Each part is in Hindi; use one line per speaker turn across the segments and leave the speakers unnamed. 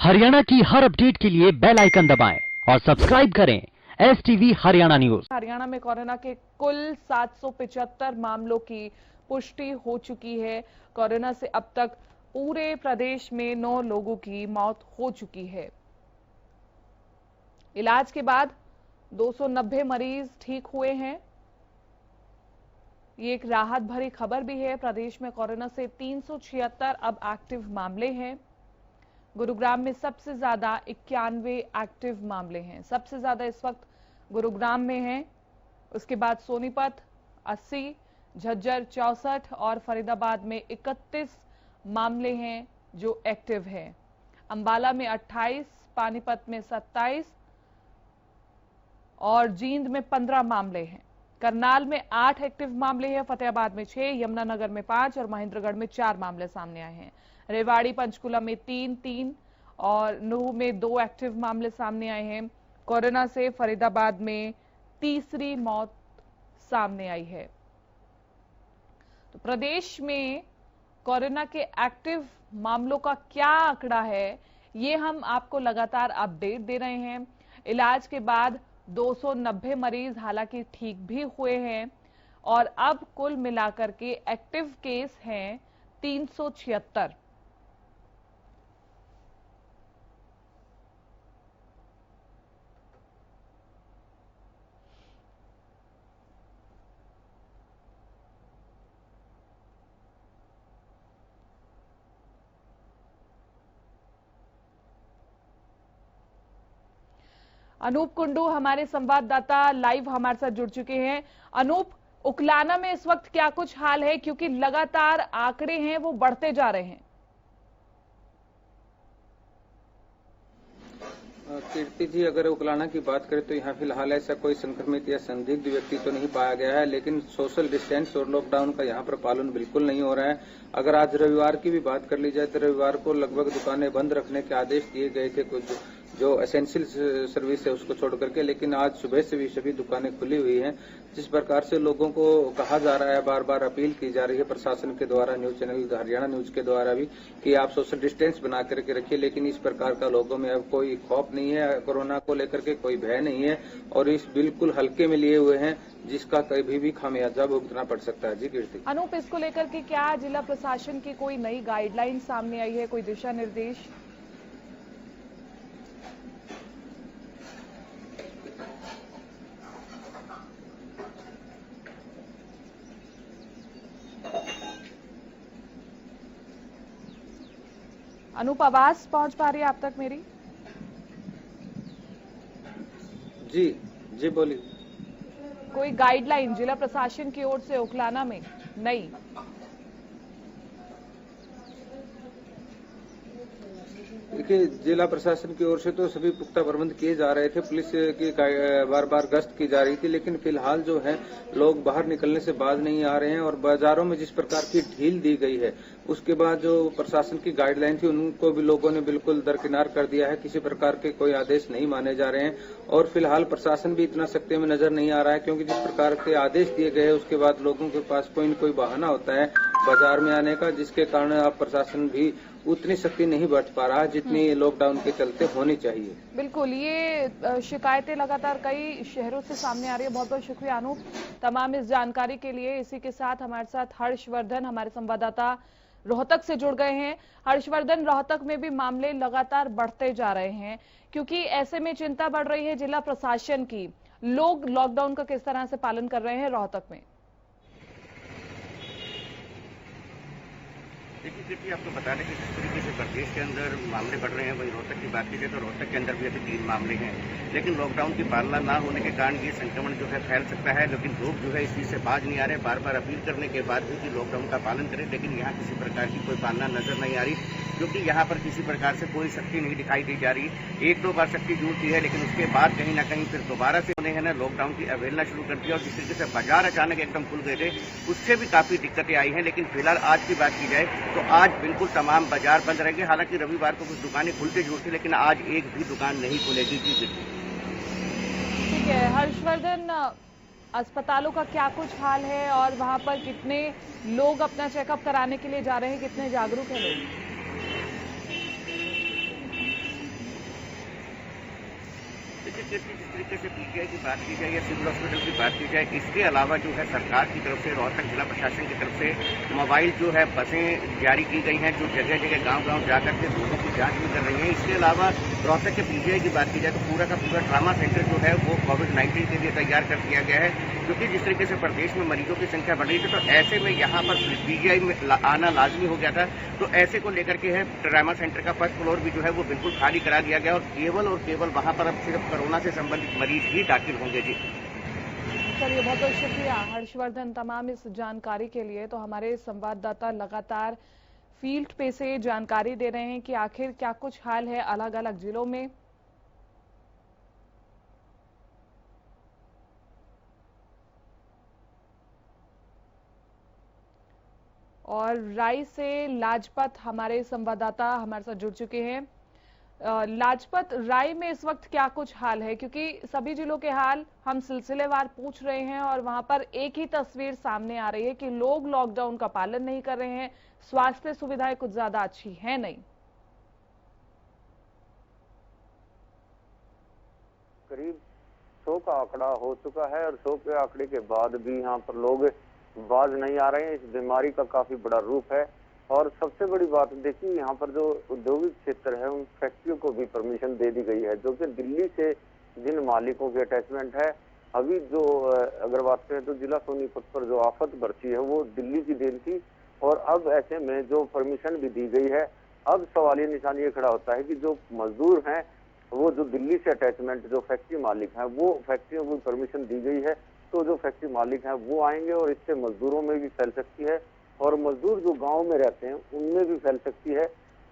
हरियाणा की हर अपडेट के लिए बेल आइकन दबाएं और सब्सक्राइब करें STV हरियाणा न्यूज।
हरियाणा में कोरोना के कुल 775 मामलों की पुष्टि हो चुकी है। कोरोना से अब तक पूरे प्रदेश में 9 लोगों की मौत हो चुकी है। इलाज के बाद 290 मरीज ठीक हुए हैं। ये एक राहत भरी खबर भी है। प्रदेश में कोरोना से 376 अब एक्टिव मामले हैं। गुरुग्राम में सबसे ज्यादा 91 एक्टिव मामले हैं। सबसे ज्यादा इस वक्त गुरुग्राम में हैं। उसके बाद सोनीपत 80, झज्जर 64 और फरीदाबाद में 31 मामले हैं जो एक्टिव हैं। अंबाला में 28, पानीपत में 27 और जींद में 15 मामले हैं। करनाल में 8 एक्टिव मामले हैं, फतेहाबाद में 6, यमुनानगर में 5 और महेंद्रगढ़ में 4 मामले सामने आए हैं। रेवाड़ी पंचकुला में 3 और नूह में 2 एक्टिव मामले सामने आए हैं। कोरोना से फरीदाबाद में तीसरी मौत सामने आई है। तो प्रदेश में कोरोना के एक्टिव मामलों का क्या आंकड़ा है, ये हम आपको लगातार अपडेट दे रहे हैं। इलाज के बाद 290 मरीज हालांकि ठीक भी हुए हैं और अब कुल मिलाकर के एक्टिव केस हैं 376। अनूप कुंडू हमारे संवाददाता लाइव हमारे साथ जुड़ चुके हैं। अनूप, उकलाना में इस वक्त क्या कुछ हाल है, क्योंकि लगातार आंकड़े हैं वो बढ़ते जा रहे हैं।
कीर्ति जी, अगर उकलाना की बात करें तो यहाँ फिलहाल ऐसा कोई संक्रमित या संदिग्ध व्यक्ति तो नहीं पाया गया है, लेकिन सोशल डिस्टेंस और लॉकडाउन का यहाँ पर पालन बिल्कुल नहीं हो रहा है। अगर आज रविवार की भी बात कर ली जाए तो रविवार को लगभग दुकानें बंद रखने के आदेश दिए गए थे, कुछ जो एसेंशियल सर्विस है उसको छोड़ करके, लेकिन आज सुबह से भी सभी दुकानें खुली हुई हैं। जिस प्रकार से लोगों को कहा जा रहा है, बार बार अपील की जा रही है प्रशासन के द्वारा, न्यूज चैनल हरियाणा न्यूज के द्वारा भी, कि आप सोशल डिस्टेंस बना करके रखिए, लेकिन इस प्रकार का लोगों में अब कोई खौफ नहीं है, कोरोना को लेकर के कोई भय नहीं है और इस बिल्कुल हल्के में लिए हुए हैं, जिसका कभी भी खामियाजा भुगतना पड़ सकता है। जी कीर्ति।
अनूप, इसको लेकर के क्या जिला प्रशासन की कोई नई गाइडलाइन सामने आई है, कोई दिशा निर्देश? अनूप, आवाज पहुंच पा रही है आप तक मेरी?
जी बोलिए।
कोई गाइडलाइन जिला प्रशासन की ओर से उकलाना में नहीं?
देखिए, जिला प्रशासन की ओर से तो सभी पुख्ता प्रबंध किए जा रहे थे, पुलिस की बार बार गश्त की जा रही थी, लेकिन फिलहाल जो है लोग बाहर निकलने से बाज नहीं आ रहे हैं और बाजारों में जिस प्रकार की ढील दी गई है उसके बाद जो प्रशासन की गाइडलाइन थी उनको भी लोगों ने बिल्कुल दरकिनार कर दिया है। किसी प्रकार के कोई आदेश नहीं माने जा रहे हैं और फिलहाल प्रशासन भी इतना सख्ती में नजर नहीं आ रहा है, क्योंकि जिस प्रकार के आदेश दिए गए हैं उसके बाद लोगों के पास कोई न कोई बहाना होता है बाजार में आने का, जिसके कारण अब प्रशासन भी उतनी सख्ती नहीं बरत पा रहा जितनी लॉकडाउन के चलते होनी चाहिए।
बिल्कुल, ये शिकायतें लगातार कई शहरों से सामने आ रही है। बहुत बहुत शुक्रिया अनूप तमाम इस जानकारी के लिए। इसी के साथ हमारे साथ हर्षवर्धन हमारे संवाददाता रोहतक से जुड़ गए हैं। हर्षवर्धन, रोहतक में भी मामले लगातार बढ़ते जा रहे हैं, क्योंकि ऐसे में चिंता बढ़ रही है जिला प्रशासन की। लोग लॉकडाउन का किस तरह से पालन कर रहे हैं रोहतक में?
देखिए कीर्ति, आपको बता दें कि जिस तरीके से प्रदेश के अंदर मामले बढ़ रहे हैं, वहीं रोहतक की बात की जाए तो रोहतक के अंदर भी अभी 3 मामले हैं, लेकिन लॉकडाउन की पालना ना होने के कारण ये संक्रमण जो है फैल सकता है। लेकिन लोग जो है इस चीज से बाज नहीं आ रहे, बार बार अपील करने के बाद भी कि लॉकडाउन का पालन करें, लेकिन यहाँ किसी प्रकार की कोई पालना नजर नहीं आ रही, क्योंकि यहाँ पर किसी प्रकार से कोई सख्ती नहीं दिखाई दी जा रही। 1-2 बार सख्ती जूटी है, लेकिन उसके बाद कहीं ना कहीं फिर दोबारा से उन्हें है ना लॉकडाउन की अवहेलना शुरू कर दिया और जिस तरीके से बाजार अचानक एकदम खुल गए थे उससे भी काफी दिक्कतें आई हैं। लेकिन फिलहाल आज की बात की जाए तो आज बिल्कुल तमाम बाजार बंद रहेंगे। हालांकि रविवार को कुछ दुकानें खुलते जरूर थी, लेकिन आज एक भी दुकान नहीं खुलेगी।
ठीक है हर्षवर्धन, अस्पतालों का क्या कुछ हाल है और वहां पर कितने लोग अपना चेकअप कराने के लिए जा रहे हैं, कितने जागरूक हैं लोग?
तरीके से जिस तरीके से पीजीआई की बात की जाए या सिविल हॉस्पिटल की बात की जाए, इसके अलावा जो है सरकार की तरफ से, रोहतक जिला प्रशासन की तरफ से मोबाइल जो है बसें जारी की गई हैं, जो जगह जगह गांव-गांव जाकर के लोगों की जांच भी कर रही हैं। इसके अलावा रोहतक के पीजीआई की बात की जाए तो पूरा का पूरा ट्रामा सेंटर जो है वो कोविड-19 के लिए तैयार कर दिया गया है, क्योंकि जिस तरीके से प्रदेश में मरीजों की संख्या बढ़ रही थी, तो ऐसे में यहाँ पर पीजीआई में आना लाजमी हो गया था। तो ऐसे को लेकर के है ट्रामा सेंटर का फर्स्ट फ्लोर भी जो है वो बिल्कुल खाली करा दिया गया और केवल वहाँ पर अब सिर्फ कोरोना से संबंधित मरीज ही दाखिल होंगे। जी
चलिए, बहुत बहुत शुक्रिया हर्षवर्धन तमाम इस जानकारी के लिए। तो हमारे संवाददाता लगातार फील्ड पे से जानकारी दे रहे हैं कि आखिर क्या कुछ हाल है अलग अलग जिलों में। और राय से लाजपत हमारे संवाददाता हमारे साथ जुड़ चुके हैं। लाजपत, राय में इस वक्त क्या कुछ हाल है, क्योंकि सभी जिलों के हाल हम सिलसिलेवार पूछ रहे हैं और वहां पर एक ही तस्वीर सामने आ रही है कि लोग लॉकडाउन का पालन नहीं कर रहे हैं, स्वास्थ्य सुविधाएं कुछ ज्यादा अच्छी है नहीं।
करीब 100 का आंकड़ा हो चुका है और 100 के आंकड़े के बाद भी यहाँ पर लोग बाज नहीं आ रहे हैं। इस बीमारी का काफी बड़ा रूप है। और सबसे बड़ी बात देखिए, यहाँ पर जो औद्योगिक क्षेत्र है उन फैक्ट्रियों को भी परमिशन दे दी गई है, जो कि दिल्ली से जिन मालिकों की अटैचमेंट है। अभी जो अगर बात करें तो जिला सोनीपत पर जो आफत बरसी है वो दिल्ली की देन थी, और अब ऐसे में जो परमिशन भी दी गई है, अब सवालिया निशान ये खड़ा होता है कि जो मजदूर हैं वो जो दिल्ली से अटैचमेंट जो फैक्ट्री मालिक हैं वो फैक्ट्रियों को परमिशन दी गई है, तो जो फैक्ट्री मालिक हैं वो आएंगे और इससे मजदूरों में भी फैल सकती है और मजदूर जो गांव में रहते हैं उनमें भी फैल सकती है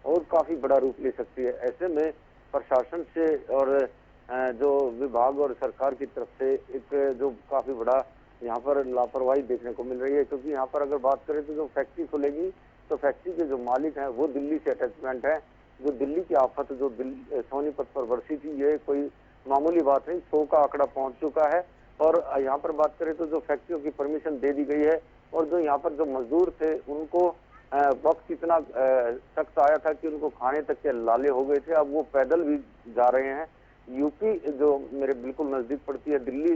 और काफी बड़ा रूप ले सकती है। ऐसे में प्रशासन से और जो विभाग और सरकार की तरफ से एक जो काफी बड़ा यहाँ पर लापरवाही देखने को मिल रही है, क्योंकि यहाँ पर अगर बात करें तो जो फैक्ट्री खुलेगी तो फैक्ट्री के जो मालिक हैं वो दिल्ली से अटैचमेंट है। जो दिल्ली की आफत जो सोनीपत पर बरसी थी, ये कोई मामूली बात नहीं, 100 का आंकड़ा पहुंच चुका है। और यहाँ पर बात करें तो जो फैक्ट्रियों की परमिशन दे दी गई है और जो यहाँ पर जो मजदूर थे उनको वक्त इतना सख्त आया था कि उनको खाने तक के लाले हो गए थे, अब वो पैदल भी जा रहे हैं। यूपी जो मेरे बिल्कुल नजदीक पड़ती है, दिल्ली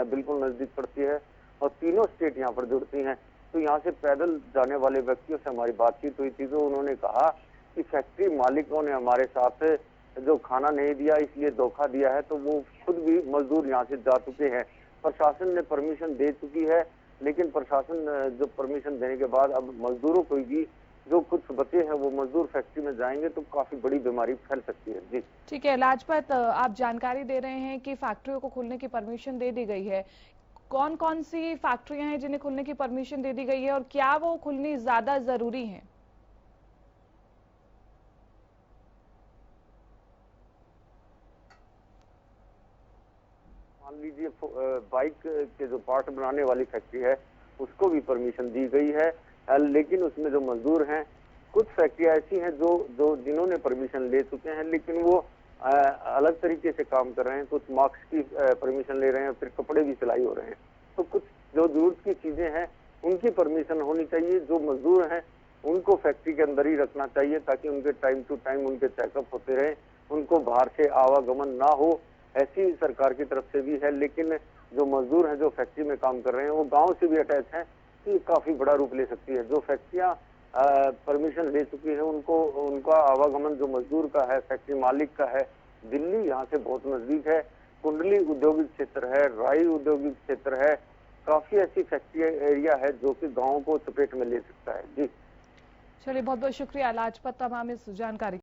बिल्कुल नजदीक पड़ती है और तीनों स्टेट यहाँ पर जुड़ती हैं, तो यहाँ से पैदल जाने वाले व्यक्तियों से हमारी बातचीत हुई थी, तो उन्होंने कहा कि फैक्ट्री मालिकों ने हमारे साथ जो खाना नहीं दिया इसलिए धोखा दिया है, तो वो खुद भी मजदूर यहाँ से जा चुके हैं। प्रशासन ने परमिशन दे चुकी है, लेकिन प्रशासन जो परमिशन देने के बाद अब मजदूरों को भी जो कुछ बचे हैं वो मजदूर फैक्ट्री में जाएंगे तो काफी बड़ी बीमारी फैल सकती है। जी
ठीक है लाजपत, आप जानकारी दे रहे हैं कि फैक्ट्रियों को खुलने की परमिशन दे दी गई है। कौन कौन सी फैक्ट्रियां हैं जिन्हें खुलने की परमिशन दे दी गई है और क्या वो खुलनी ज्यादा जरूरी है?
मान लीजिए बाइक के जो पार्ट बनाने वाली फैक्ट्री है उसको भी परमिशन दी गई है, लेकिन उसमें जो मजदूर हैं कुछ फैक्ट्रियां ऐसी हैं जो जिन्होंने परमिशन ले चुके हैं लेकिन वो अलग तरीके से काम कर रहे हैं। कुछ मास्क की परमिशन ले रहे हैं, फिर कपड़े भी सिलाई हो रहे हैं। तो कुछ जो जरूरत की चीजें हैं उनकी परमिशन होनी चाहिए। जो मजदूर हैं उनको फैक्ट्री के अंदर ही रखना चाहिए ताकि उनके टाइम टू टाइम उनके चेकअप होते रहे, उनको बाहर से आवागमन ना हो, ऐसी सरकार की तरफ से भी है। लेकिन जो मजदूर हैं जो फैक्ट्री में काम कर रहे हैं वो गांव से भी अटैच हैं, तो ये काफी बड़ा रूप ले सकती है। जो फैक्ट्रियां परमिशन ले चुकी है उनका आवागमन जो मजदूर का है, फैक्ट्री मालिक का है, दिल्ली यहाँ से बहुत नजदीक है, कुंडली औद्योगिक क्षेत्र है, राई औद्योगिक क्षेत्र है, काफी ऐसी फैक्ट्री एरिया है जो कि गाँव को चपेट में ले सकता है। जी
चलिए, बहुत बहुत शुक्रिया लाजपत तमाम इस जानकारी।